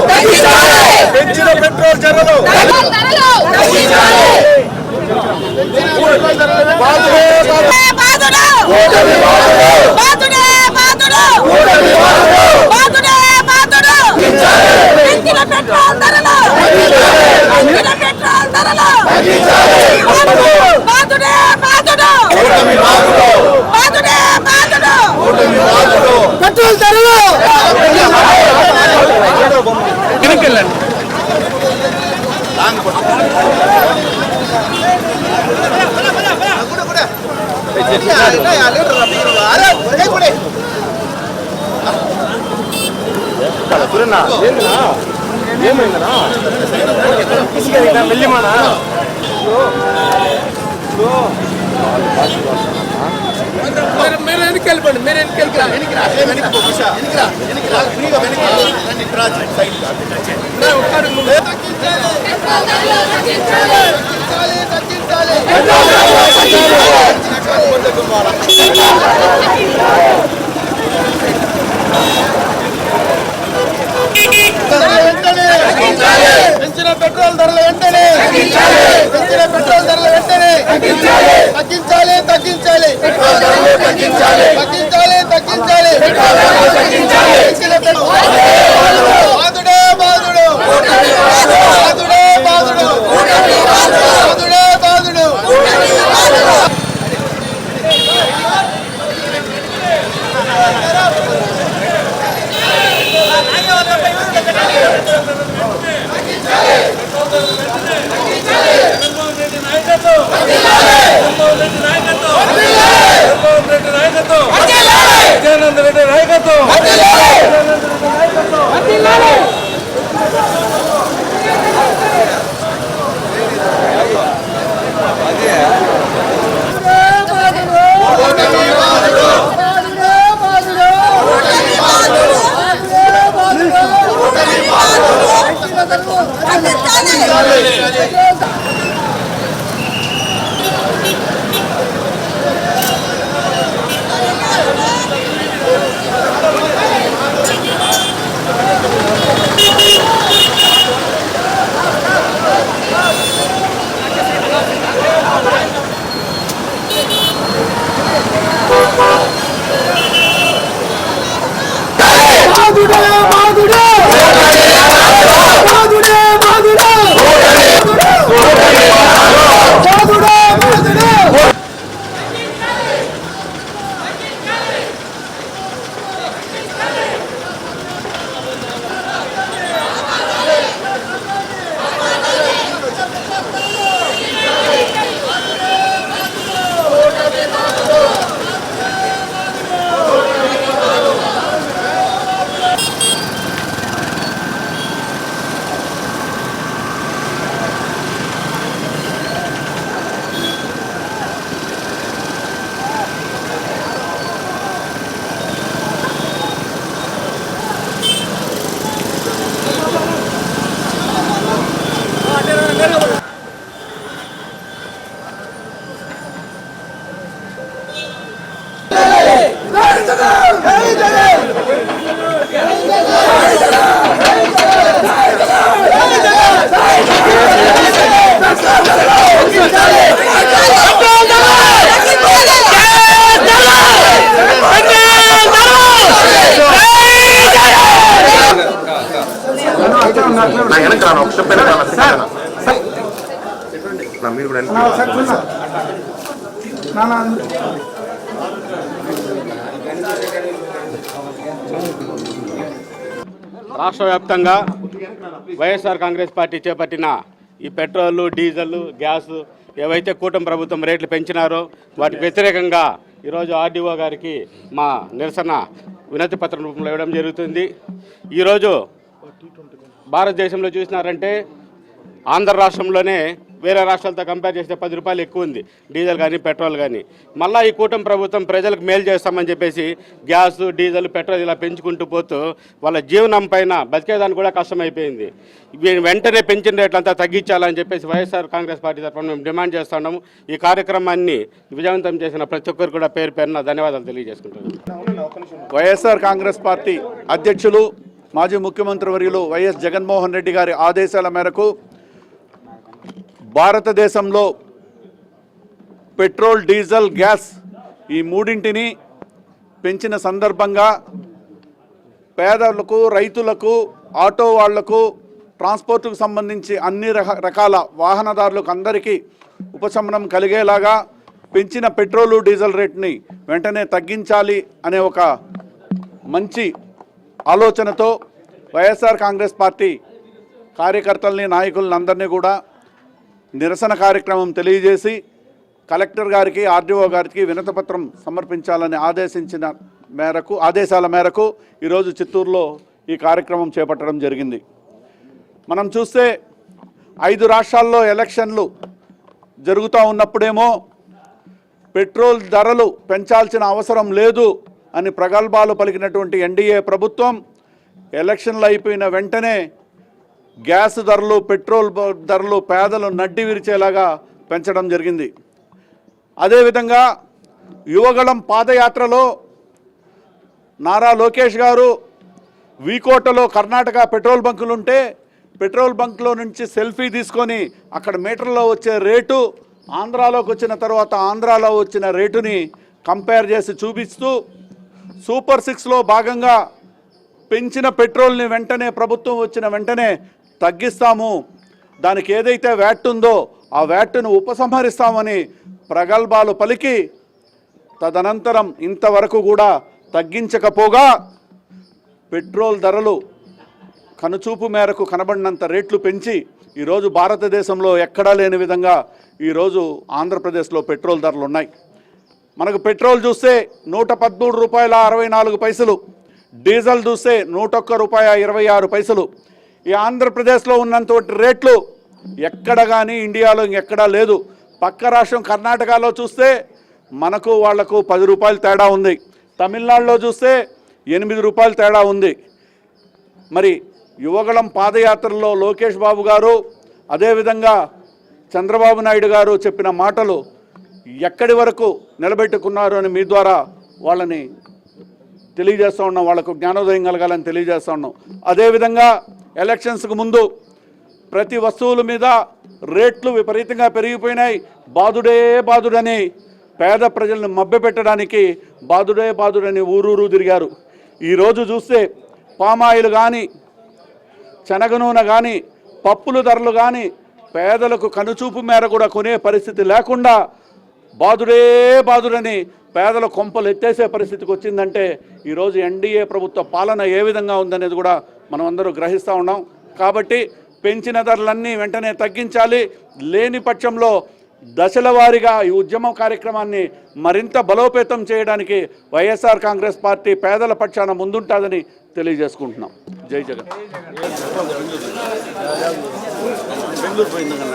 పెంచిన పెట్రోల్ ధరలు పెట్రోల్ ధరలు ఏమైందనా వెళ్ళిమానా మీరు వెనక్కి వెళ్ళిపోండి మీరు పెంచిన పెట్రోల్ ధరలు వెంటనే పెంచిన పెట్రోల్ ధరలు వెంటనే తగ్గించాలి తగ్గించాలి తగ్గించాలి తగ్గించాలి పెంచిన పెట్రోల్ బాధుడే బాధుడు బాధుడే బాధుడు బాధుడే బాధుడు మీరు కూడా రాష్ట్ర వ్యాప్తంగా వైఎస్ఆర్ కాంగ్రెస్ పార్టీ చేపట్టిన ఈ పెట్రోలు డీజిల్ గ్యాస్ ఏవైతే కూటమి ప్రభుత్వం రేట్లు పెంచినారో వాటికి వ్యతిరేకంగా ఈరోజు ఆర్డీఓ గారికి మా నిరసన వినతి పత్రం రూపంలో ఇవ్వడం జరుగుతుంది. ఈరోజు భారతదేశంలో చూసినారంటే ఆంధ్ర రాష్ట్రంలోనే వేరే రాష్ట్రాలతో కంపేర్ చేస్తే 10 రూపాయలు ఎక్కువ ఉంది డీజిల్ కానీ పెట్రోల్ కానీ. మళ్ళీ ఈ కూటమి ప్రభుత్వం ప్రజలకు మేలు చేస్తామని చెప్పేసి గ్యాస్ డీజిల్ పెట్రోల్ ఇలా పెంచుకుంటూ పోతూ వాళ్ళ జీవనం పైన బతికేదానికి కూడా కష్టమైపోయింది. వెంటనే పెంచిన రేట్లంతా తగ్గించాలని చెప్పేసి వైఎస్ఆర్ కాంగ్రెస్ పార్టీ తరఫున మేము డిమాండ్ చేస్తున్నాము. ఈ కార్యక్రమాన్ని విజయవంతం చేసిన ప్రతి ఒక్కరు కూడా పేరు పేరున ధన్యవాదాలు తెలియజేసుకుంటున్నాను. వైఎస్ఆర్ కాంగ్రెస్ పార్టీ అధ్యక్షులు మాజీ ముఖ్యమంత్రి వర్యులు వైఎస్ జగన్మోహన్ రెడ్డి గారి ఆదేశాల మేరకు భారతదేశంలో పెట్రోల్, డీజిల్, గ్యాస్ ఈ మూడింటిని పెంచిన సందర్భంగా పేదలకు, రైతులకు, ఆటో వాళ్లకు, ట్రాన్స్పోర్ట్కు సంబంధించి అన్ని రకాల వాహనదారులకు అందరికీ ఉపశమనం కలిగేలాగా పెంచిన పెట్రోలు, డీజిల్ రేట్ని వెంటనే తగ్గించాలి అనే ఒక మంచి ఆలోచనతో వైఎస్ఆర్ కాంగ్రెస్ పార్టీ కార్యకర్తల్ని, నాయకులని అందరినీ కూడా నిరసన కార్యక్రమం తెలియజేసి కలెక్టర్ గారికి, ఆర్డీఓ గారికి వినతిపత్రం సమర్పించాలని ఆదేశాల మేరకు ఈరోజు చిత్తూరులో ఈ కార్యక్రమం చేపట్టడం జరిగింది. మనం చూస్తే 5 రాష్ట్రాల్లో ఎలక్షన్లు జరుగుతూ ఉన్నప్పుడేమో పెట్రోల్ ధరలు పెంచాల్సిన అవసరం లేదు అని ప్రగల్భాలు పలికినటువంటి ఎన్డీఏ ప్రభుత్వం ఎలక్షన్లు అయిపోయిన వెంటనే గ్యాస్ ధరలు, పెట్రోల్ ధరలు పేదలు నడ్డి విరిచేలాగా పెంచడం జరిగింది. అదేవిధంగా యువగళం పాదయాత్రలో నారా లోకేష్ గారు వీకోటలో కర్ణాటక పెట్రోల్ బంకులుంటే పెట్రోల్ బంక్లో నుంచి సెల్ఫీ తీసుకొని అక్కడ మీటర్లో వచ్చే రేటు ఆంధ్రాలోకి వచ్చిన తర్వాత ఆంధ్రాలో వచ్చిన రేటుని కంపేర్ చేసి చూపిస్తూ సూపర్ 6లో భాగంగా పెంచిన పెట్రోల్ని వెంటనే ప్రభుత్వం వచ్చిన వెంటనే తగ్గిస్తాము, దానికి ఏదైతే వ్యాట్ ఉందో ఆ వ్యాట్ను ఉపసంహరిస్తామని ప్రగల్భాలు పలికి తదనంతరం ఇంతవరకు కూడా తగ్గించకపోగా పెట్రోల్ ధరలు కనుచూపు మేరకు కనబడినంత రేట్లు పెంచి ఈరోజు భారతదేశంలో ఎక్కడా లేని విధంగా ఈరోజు ఆంధ్రప్రదేశ్లో పెట్రోల్ ధరలు ఉన్నాయి. మనకు పెట్రోల్ చూస్తే 113 రూపాయల 64 పైసలు, డీజిల్ చూస్తే 101 రూపాయ 26 పైసలు. ఈ ఆంధ్రప్రదేశ్లో ఉన్నంత రేట్లు ఎక్కడ కానీ ఇండియాలో ఇంకెక్కడా లేదు. పక్క రాష్ట్రం కర్ణాటకలో చూస్తే మనకు వాళ్లకు 10 రూపాయలు తేడా ఉంది. తమిళనాడులో చూస్తే 8 రూపాయలు తేడా ఉంది. మరి యువగళం పాదయాత్రలో లోకేష్ బాబు గారు, అదేవిధంగా చంద్రబాబు నాయుడు గారు చెప్పిన మాటలు ఎక్కడి వరకు నిలబెట్టుకున్నారు అని మీ ద్వారా వాళ్ళని తెలియజేస్తూ ఉన్నాం, వాళ్ళకు జ్ఞానోదయం కలగాలని తెలియజేస్తూ ఉన్నాం. అదేవిధంగా ఎలక్షన్స్కు ముందు ప్రతి వస్తువుల మీద రేట్లు విపరీతంగా పెరిగిపోయినాయి. బాదుడని పేద ప్రజలను మభ్యపెట్టడానికి బాదుడని ఊరూరు తిరిగారు. ఈరోజు చూస్తే పామాయిల్ కానీ, శనగ నూనె కానీ, పప్పుల ధరలు కానీ పేదలకు కనుచూపు మేర కూడా కొనే పరిస్థితి లేకుండా బాదుడని పేదల కొంపలు ఎత్తేసే పరిస్థితికి వచ్చిందంటే ఈరోజు ఎన్డీఏ ప్రభుత్వ పాలన ఏ విధంగా ఉందనేది కూడా మనం అందరూ గ్రహిస్తూ ఉన్నాం. కాబట్టి పెంచిన ధరలన్నీ వెంటనే తగ్గించాలి. లేని పక్షంలో దశల వారీగా ఈ ఉద్యమ కార్యక్రమాన్ని మరింత బలోపేతం చేయడానికి వైఎస్ఆర్ కాంగ్రెస్ పార్టీ పేదల పక్షాన ముందుంటుందని తెలియజేసుకుంటున్నాం. జై జగన్. బెంగళూరు పోయిందా?